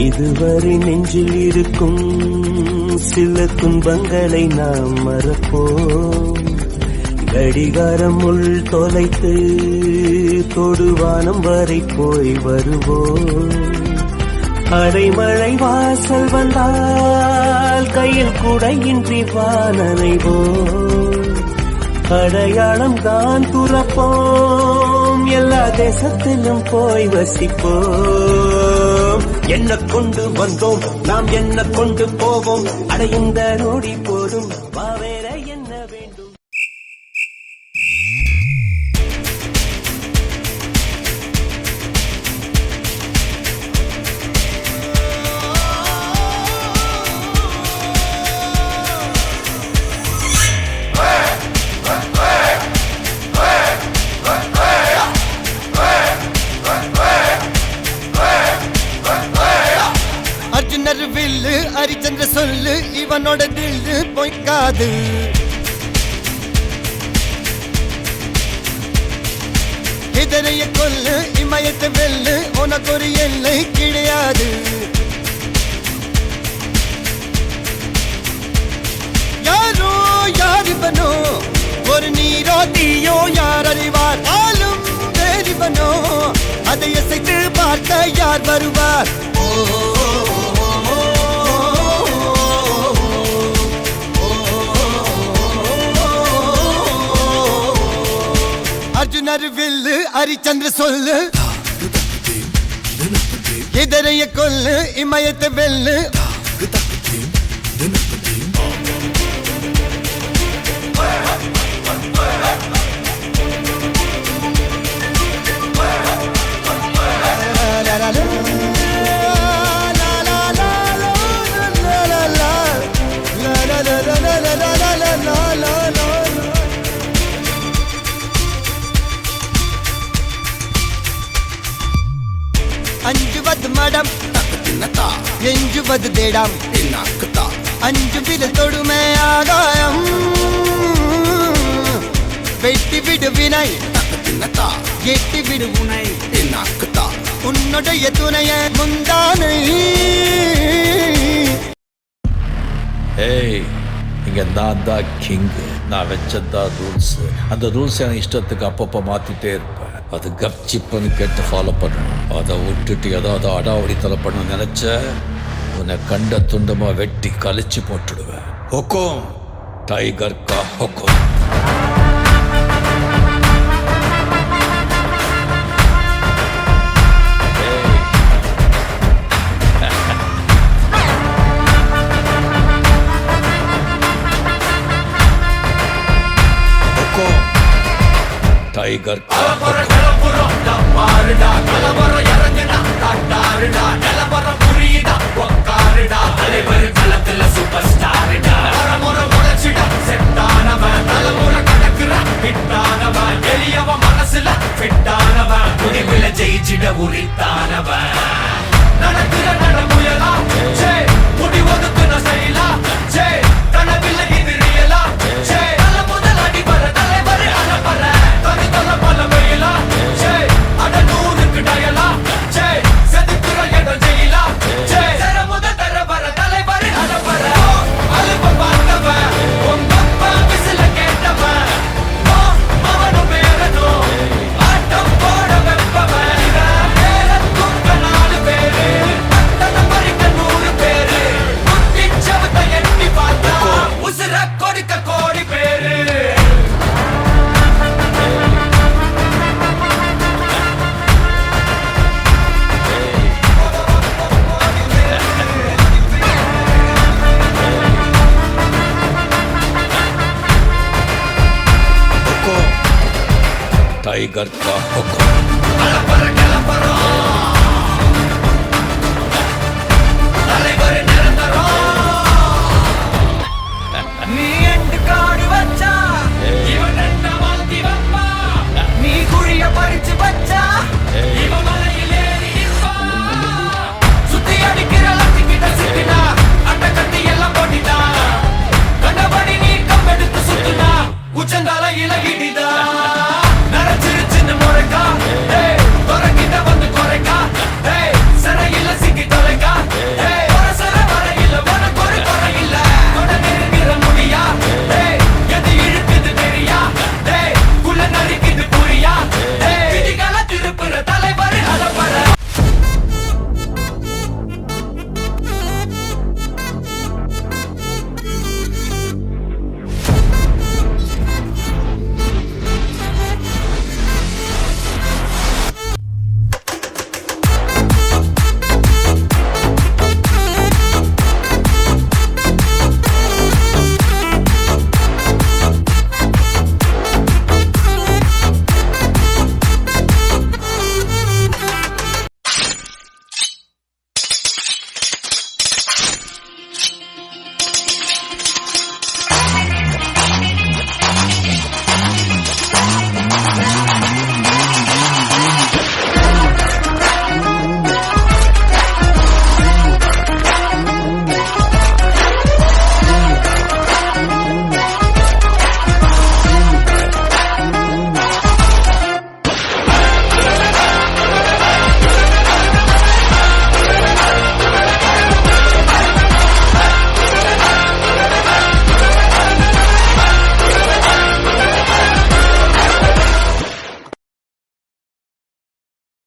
இதுவரை நெஞ்சில் இருக்கும் சில துன்பங்களை நாம் மறப்போம். கடிகாரம் உள் தொலைத்து தொடுவானம் வரை போய் வருவோம். அடைமழை வாசல் வந்தால் கையில் குடையின்றி வானனைவோம். அடையாளம் தான் துறப்போம், எல்லா தேசத்திலும் போய் வசிப்போம். என்ன கொண்டு வந்தோம் நாம் என்ன கொண்டு போவோம், அடைந்த நொடி போதும் வேற என்ன வேண்டும். வில்லு ஹரிச்சந்திர சொல்லு, இவனோட தில்லு பொய்க்காது. இதனைய கொல்லு இமயத்தை வெல்லு, உனக்கு ஒரு எல்லை கிடையாது. யாரோ யார் இவனோ, ஒரு நீரோ தீயோ யார் அறிவார். ஆளும் வேறிவனோ, அதை அசைத்து பார்க்க யார் வருவார். அர்ஜுனர் வில்லு ஹரிச்சந்திர சொல்லு, இதரைய கொல்லு இமயத்தை வெல்லு. அஞ்சுவது மடம் எஞ்சுவது தேடம், அஞ்சு வித தொடுமை ஆகாயம். வெட்டி விடு வினை எட்டி விடு உனை, உன்னுடைய துணைய முந்தானை. ஏய், இங்க நான் தான் கிங், நான் வச்சதான் ரூல்ஸ். அந்த ரூல்ஸ் எனக்கு இஷ்டத்துக்கு அப்பப்போ மாத்திட்டே இருப்பேன். அது கப்சிப்புன்னு கேட்டு ஃபாலோ பண்ணணும். அதை விட்டுட்டு ஏதாவது அடாவடித்தலை பண்ண நினைச்ச உன்னை கண்ட துண்டமா வெட்டி கழிச்சு போட்டுடுவேன். ஹொக்கும் டைகர் கா ஹொக்கும். டைகர் மனசுல ஜெயிச்சிட உரித்தானவன். நடக்கிற நடமுயலா முடி ஒதுக்குன செயலா கனவில்ல இது ரியலா. தல முதல் அடிபர தலைவர் அனப்பற தனி தொல்ல பல வெயிலா. அட நூறுக்கு டயலா செதுக்குற இடம் ஜெயிலா. தர முதல் தர வர தலைவர் அனப்பற அலுப்ப பார்த்தவன் உங்கப்பா விசில கேட்டவன். அவனும் பேரனும் ஆட்டம் போட வெப்பவன். பேரத்தும் நாலு பேரு பட்டத பறிக்க 100 பேரு. முத்தி சவத்தை எட்டி பார்த்தா உசுர கொடுக்க கோடி பேரு. टाइगर का हुक्म।